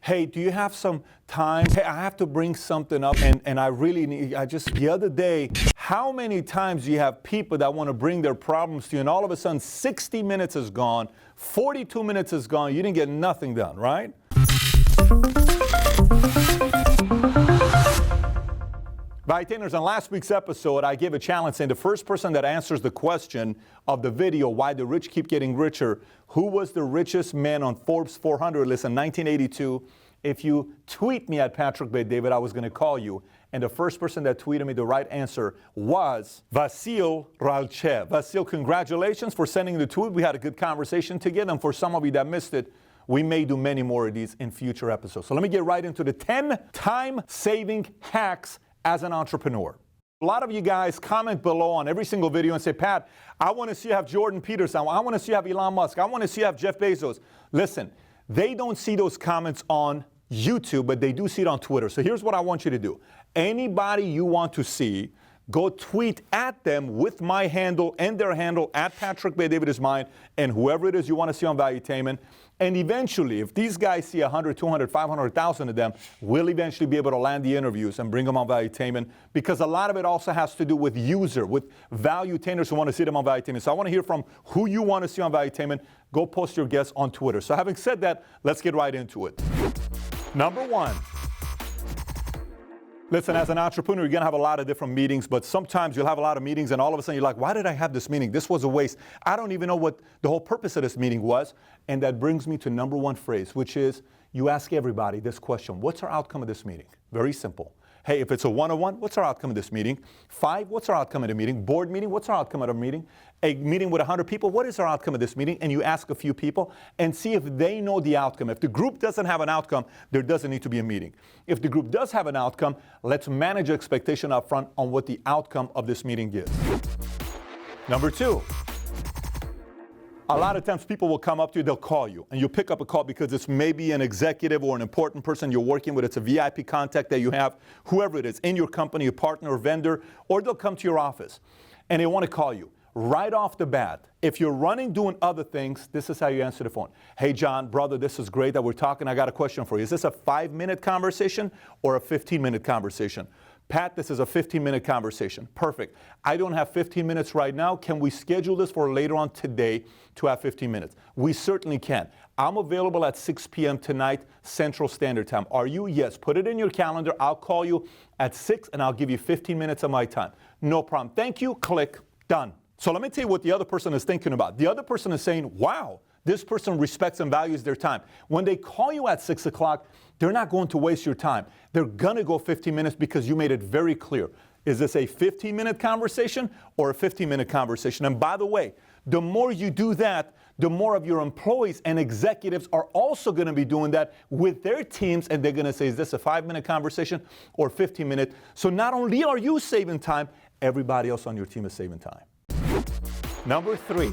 hey, do you have some time? Hey, I have to bring something up and I really need, the other day, how many times do you have people that want to bring their problems to you and all of a sudden 60 minutes is gone, 42 minutes is gone, you didn't get nothing done, right? Valuetainers, on last week's episode, I gave a challenge saying the first person that answers the question of the video, why the rich keep getting richer, who was the richest man on Forbes 400 list in 1982? If you tweet me at Patrick Bay David, I was going to call you. And the first person that tweeted me the right answer was Vasil Ralchev. Vasil, congratulations for sending the tweet. We had a good conversation together. And for some of you that missed it, we may do many more of these in future episodes. So let me get right into the 10 time-saving hacks as an entrepreneur. A lot of you guys comment below on every single video and say, Pat, I want to see you have Jordan Peterson. I want to see you have Elon Musk. I want to see you have Jeff Bezos. Listen, they don't see those comments on YouTube, but they do see it on Twitter. So here's what I want you to do. Anybody you want to see, go tweet at them with my handle and their handle at Patrick Bay David is mine, and whoever it is you want to see on Valuetainment. And eventually, if these guys see 100, 200, 500,000 of them, we'll eventually be able to land the interviews and bring them on Valuetainment, because a lot of it also has to do with with Valuetainers who want to see them on Valuetainment. So I want to hear from who you want to see on Valuetainment. Go post your guests on Twitter. So having said that, let's get right into it. Number one. Listen, as an entrepreneur, you're going to have a lot of different meetings, but sometimes you'll have a lot of meetings and all of a sudden you're like, why did I have this meeting? This was a waste. I don't even know what the whole purpose of this meeting was. And that brings me to number one phrase, which is you ask everybody this question: what's our outcome of this meeting? Very simple. Hey, if it's a one-on-one, what's our outcome of this meeting? 5, what's our outcome of the meeting? Board meeting, what's our outcome of the meeting? A meeting with 100 people, what is our outcome of this meeting? And you ask a few people and see if they know the outcome. If the group doesn't have an outcome, there doesn't need to be a meeting. If the group does have an outcome, let's manage expectation up front on what the outcome of this meeting is. Number 2. A lot of times people will come up to you, they'll call you, and you'll pick up a call because it's maybe an executive or an important person you're working with. It's a VIP contact that you have, whoever it is, in your company, a partner or vendor, or they'll come to your office and they want to call you. Right off the bat, if you're doing other things, this is how you answer the phone. Hey, John, brother, this is great that we're talking. I got a question for you. Is this a 5-minute conversation or a 15-minute conversation? Pat, this is a 15-minute conversation. Perfect. I don't have 15 minutes right now. Can we schedule this for later on today to have 15 minutes? We certainly can. I'm available at 6 p.m. tonight, Central Standard Time. Are you? Yes. Put it in your calendar. I'll call you at 6 and I'll give you 15 minutes of my time. No problem. Thank you. Click. Done. So let me tell you what the other person is thinking about. The other person is saying, wow, this person respects and values their time. When they call you at 6 o'clock, they're not going to waste your time. They're going to go 15 minutes because you made it very clear. Is this a 15-minute conversation or a 15-minute conversation? And by the way, the more you do that, the more of your employees and executives are also going to be doing that with their teams, and they're going to say, is this a 5-minute conversation or 15-minute? So not only are you saving time, everybody else on your team is saving time. Number 3.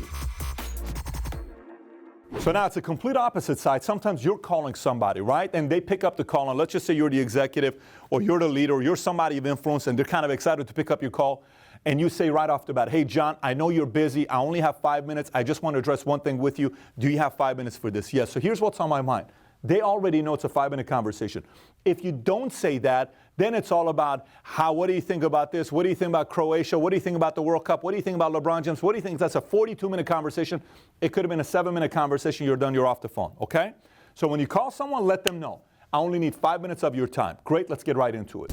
So now it's a complete opposite side. Sometimes you're calling somebody, right? And they pick up the call, and let's just say you're the executive or you're the leader or you're somebody of influence, and they're kind of excited to pick up your call. And you say right off the bat, hey, John, I know you're busy. I only have 5 minutes. I just want to address one thing with you. Do you have 5 minutes for this? Yes. So here's what's on my mind. They already know it's a 5-minute conversation. If you don't say that, then it's all about what do you think about this? What do you think about Croatia? What do you think about the World Cup? What do you think about LeBron James? What do you think? That's a 42-minute conversation. It could have been a 7-minute conversation. You're done. You're off the phone. Okay? So when you call someone, let them know. I only need 5 minutes of your time. Great. Let's get right into it.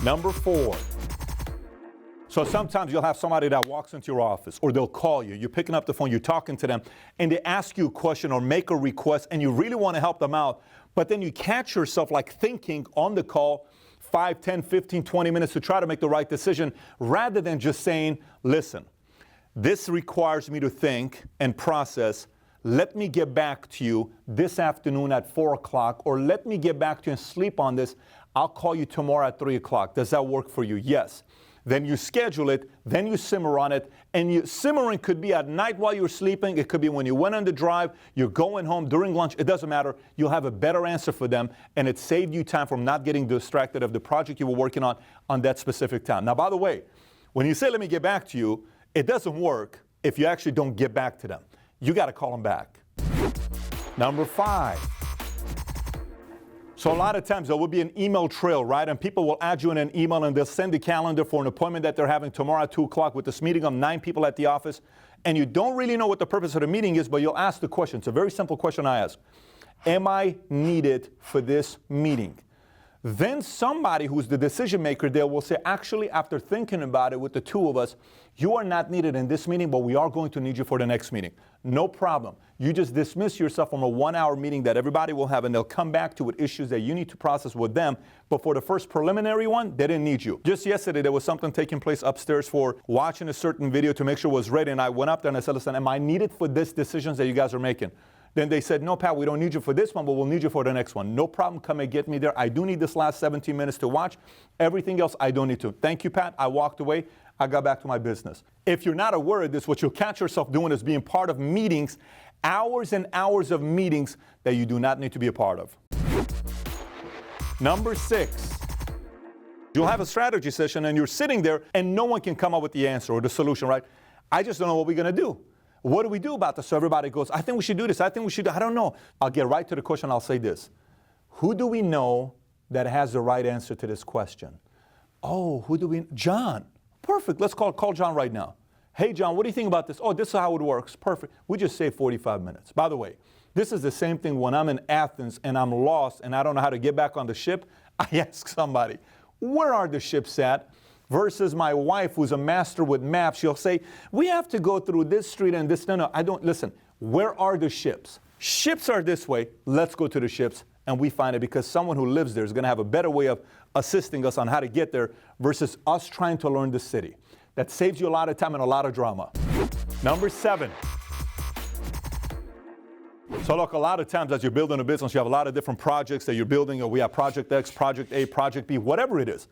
Number 4. So sometimes you'll have somebody that walks into your office or they'll call you. You're picking up the phone, you're talking to them, and they ask you a question or make a request, and you really want to help them out. But then you catch yourself like thinking on the call 5, 10, 15, 20 minutes to try to make the right decision rather than just saying, listen, this requires me to think and process. Let me get back to you this afternoon at 4 o'clock, or let me get back to you and sleep on this. I'll call you tomorrow at 3 o'clock. Does that work for you? Yes. Then you schedule it, then you simmer on it, and simmering could be at night while you're sleeping, it could be when you went on the drive, you're going home during lunch, it doesn't matter. You'll have a better answer for them, and it saved you time from not getting distracted of the project you were working on that specific time. Now, by the way, when you say, let me get back to you, it doesn't work if you actually don't get back to them. You got to call them back. Number 5. So a lot of times there will be an email trail, right? And people will add you in an email and they'll send the calendar for an appointment that they're having tomorrow at 2 o'clock with this meeting of 9 people at the office. And you don't really know what the purpose of the meeting is, but you'll ask the question. It's a very simple question I ask. Am I needed for this meeting? Then somebody who's the decision maker there will say, actually, after thinking about it with the two of us, you are not needed in this meeting, but we are going to need you for the next meeting. No problem. You just dismiss yourself from a 1-hour meeting that everybody will have, and they'll come back to with issues that you need to process with them. But for the first preliminary one, they didn't need you. Just yesterday, there was something taking place upstairs for watching a certain video to make sure it was ready, and I went up there and I said, listen, am I needed for this decisions that you guys are making? Then they said, no, Pat, we don't need you for this one, but we'll need you for the next one. No problem. Come and get me there. I do need this last 17 minutes to watch. Everything else, I don't need to. Thank you, Pat. I walked away. I got back to my business. If you're not aware of this, what you'll catch yourself doing is being part of meetings, hours and hours of meetings that you do not need to be a part of. Number 6, you'll have a strategy session and you're sitting there and no one can come up with the answer or the solution, right? I just don't know what we're going to do. What do we do about this? So everybody goes, I think we should do this. I think we should do, I don't know. I'll get right to the question. I'll say this. Who do we know that has the right answer to this question? Oh, who do we? John. Perfect. Let's call John right now. Hey, John, what do you think about this? Oh, this is how it works. Perfect. We just saved 45 minutes. By the way, this is the same thing when I'm in Athens and I'm lost and I don't know how to get back on the ship. I ask somebody, where are the ships at? Versus my wife, who's a master with maps, she'll say, we have to go through this street and this. No, I don't. Listen, where are the ships? Ships are this way. Let's go to the ships. And we find it because someone who lives there is going to have a better way of assisting us on how to get there versus us trying to learn the city. That saves you a lot of time and a lot of drama. Number 7. So look, a lot of times as you're building a business, you have a lot of different projects that you're building, or we have Project X, Project A, Project B, whatever it is.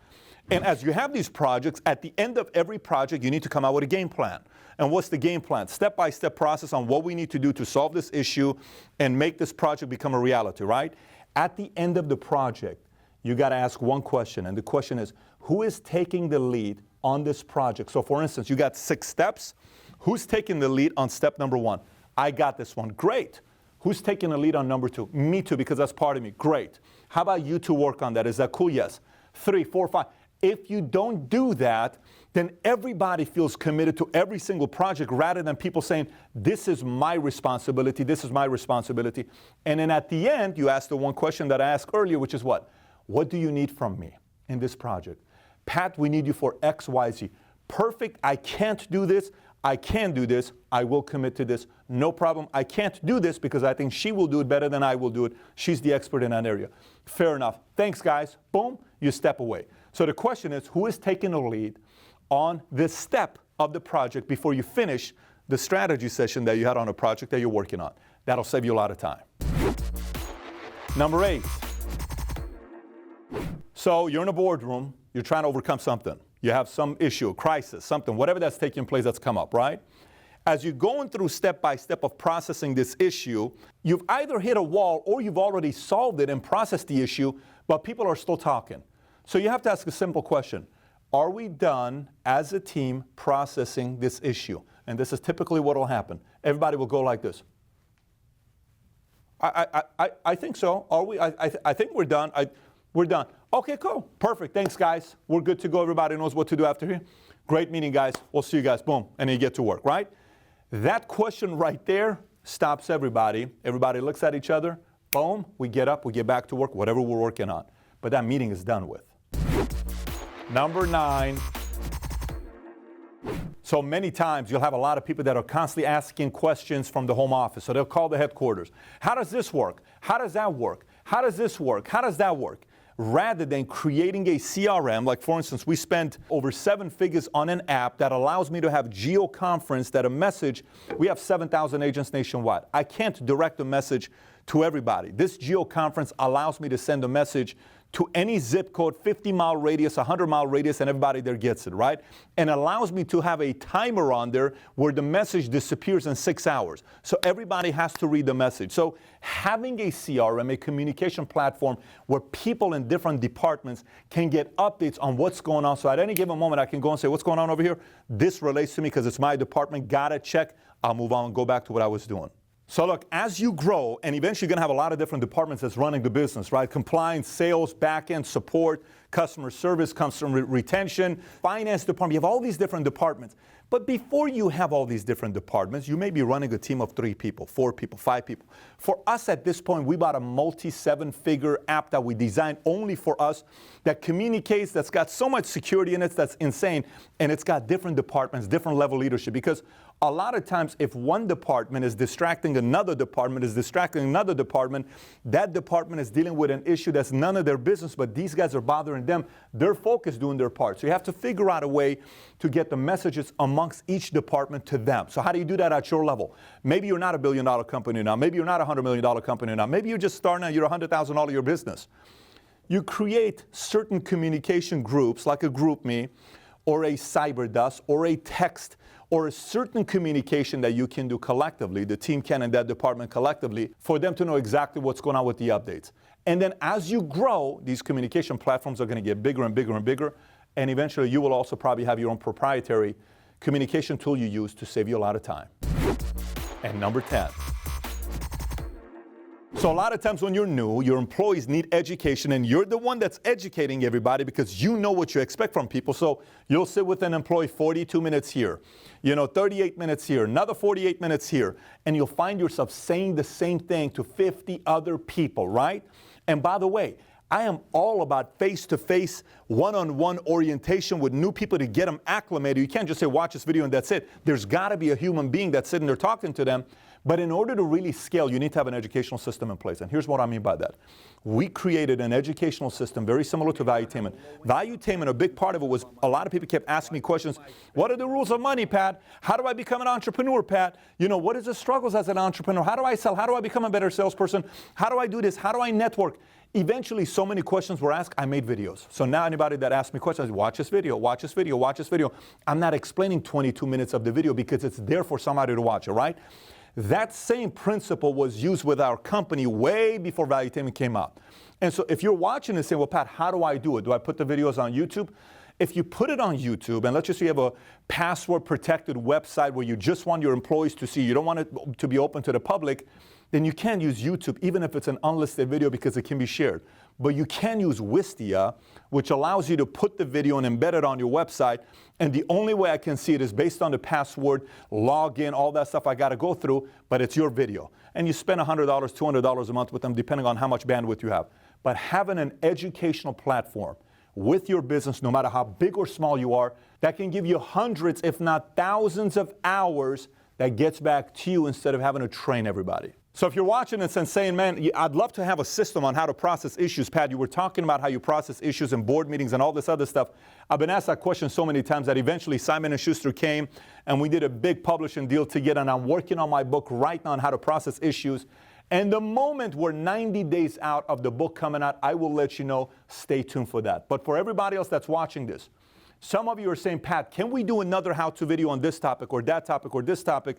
And as you have these projects, at the end of every project, you need to come out with a game plan. And what's the game plan? Step-by-step process on what we need to do to solve this issue and make this project become a reality, right? At the end of the project, you got to ask one question, and the question is, who is taking the lead on this project? So for instance, you got 6 steps. Who's taking the lead on step number 1? I got this one. Great. Who's taking the lead on number 2? Me too, because that's part of me. Great. How about you two work on that? Is that cool? Yes. 3, 4, 5. If you don't do that, then everybody feels committed to every single project rather than people saying, this is my responsibility, this is my responsibility. And then at the end, you ask the one question that I asked earlier, which is what? What do you need from me in this project? Pat, we need you for X, Y, Z. Perfect. I can't do this. I can do this. I will commit to this. No problem. I can't do this because I think she will do it better than I will do it. She's the expert in that area. Fair enough. Thanks, guys. Boom. You step away. So the question is, who is taking the lead on this step of the project before you finish the strategy session that you had on a project that you're working on? That'll save you a lot of time. Number 8. So you're in a boardroom. You're trying to overcome something. You have some issue, a crisis, something, whatever that's taking place that's come up, right? As you're going through step by step of processing this issue, you've either hit a wall or you've already solved it and processed the issue, but people are still talking. So you have to ask a simple question. Are we done as a team processing this issue? And this is typically what will happen. Everybody will go like this. I think so. Are we? I think we're done. We're done. Okay, cool. Perfect. Thanks, guys. We're good to go. Everybody knows what to do after here. Great meeting, guys. We'll see you guys. Boom. And then you get to work, right? That question right there stops everybody. Everybody looks at each other. Boom. We get up. We get back to work, whatever we're working on. But that meeting is done with. Number 9. So many times you'll have a lot of people that are constantly asking questions from the home office. So they'll call the headquarters. How does this work? How does that work? How does this work? How does that work? Rather than creating a CRM, like for instance, we spent over 7 figures on an app that allows me to have geo-conference that a message, we have 7,000 agents nationwide. I can't direct a message to everybody. This geo-conference allows me to send a message to any zip code, 50-mile radius, 100-mile radius, and everybody there gets it, right? And allows me to have a timer on there where the message disappears in 6 hours. So everybody has to read the message. So having a CRM, a communication platform where people in different departments can get updates on what's going on. So at any given moment, I can go and say, what's going on over here? This relates to me because it's my department. Got to check. I'll move on and go back to what I was doing. So look, as you grow, and eventually you're going to have a lot of different departments that's running the business, right? Compliance, sales, back-end support, customer service, customer retention, finance department. You have all these different departments. But before you have all these different departments, you may be running a team of 3 people, 4 people, 5 people. For us at this point, we bought a multi-7-figure app that we designed only for us that communicates, that's got so much security in it, that's insane, and it's got different departments, different level leadership. Because a lot of times, if one department is distracting another department, that department is dealing with an issue that's none of their business, but these guys are bothering them. They're focused doing their part. So you have to figure out a way to get the messages amongst each department to them. So how do you do that at your level? Maybe you're not a $1 billion company now. Maybe you're not a $100 million company now. Maybe you're just starting out, you're $100,000 your business. You create certain communication groups like a GroupMe or a CyberDust or a text or a certain communication that you can do collectively, the team can in that department collectively, for them to know exactly what's going on with the updates. And then as you grow, these communication platforms are going to get bigger and bigger and bigger, and eventually you will also probably have your own proprietary communication tool you use to save you a lot of time. And number 10. So a lot of times when you're new, your employees need education, and you're the one that's educating everybody because you know what you expect from people. So you'll sit with an employee 42 minutes here, 38 minutes here, another 48 minutes here, and you'll find yourself saying the same thing to 50 other people, right? And by the way, I am all about face-to-face, one-on-one orientation with new people to get them acclimated. You can't just say, watch this video and that's it. There's got to be a human being that's sitting there talking to them. But in order to really scale, you need to have an educational system in place. And here's what I mean by that. We created an educational system very similar to Valuetainment. Valuetainment, a big part of it was a lot of people kept asking me questions. What are the rules of money, Pat? How do I become an entrepreneur, Pat? What is the struggles as an entrepreneur? How do I sell? How do I become a better salesperson? How do I do this? How do I network? Eventually, so many questions were asked, I made videos. So now anybody that asks me questions, watch this video, watch this video, watch this video. I'm not explaining 22 minutes of the video because it's there for somebody to watch, all right? That same principle was used with our company way before Valuetainment came out. And so if you're watching and saying, well, Pat, how do I do it? Do I put the videos on YouTube? If you put it on YouTube, and let's just say you have a password-protected website where you just want your employees to see, you don't want it to be open to the public, then you can use YouTube, even if it's an unlisted video, because it can be shared. But you can use Wistia, which allows you to put the video and embed it on your website. And the only way I can see it is based on the password, login, all that stuff I got to go through, but it's your video. And you spend $100, $200 a month with them, depending on how much bandwidth you have. But having an educational platform with your business, no matter how big or small you are, that can give you hundreds, if not thousands of hours that gets back to you instead of having to train everybody. So if you're watching this and saying, man, I'd love to have a system on how to process issues, Pat, you were talking about how you process issues in board meetings and all this other stuff. I've been asked that question so many times that eventually Simon & Schuster came and we did a big publishing deal together, and I'm working on my book right now on how to process issues. And the moment we're 90 days out of the book coming out, I will let you know. Stay tuned for that. But for everybody else that's watching this, some of you are saying, Pat, can we do another how-to video on this topic or that topic or this topic?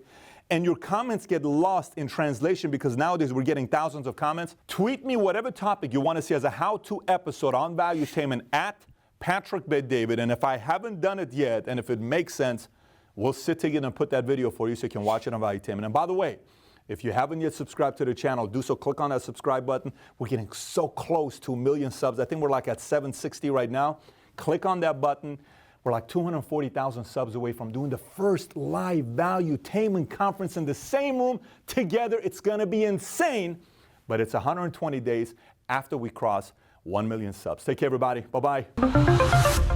And your comments get lost in translation because nowadays we're getting thousands of comments. Tweet me whatever topic you want to see as a how-to episode on Valuetainment at Patrick Bet-David. And if I haven't done it yet, and if it makes sense, we'll sit together and put that video for you so you can watch it on Valuetainment. And by the way, if you haven't yet subscribed to the channel, do so. Click on that subscribe button. We're getting so close to 1 million subs. I think we're like at 760 right now. Click on that button. We're like 240,000 subs away from doing the first live Valuetainment conference in the same room together. It's going to be insane, but it's 120 days after we cross 1 million subs. Take care, everybody. Bye-bye.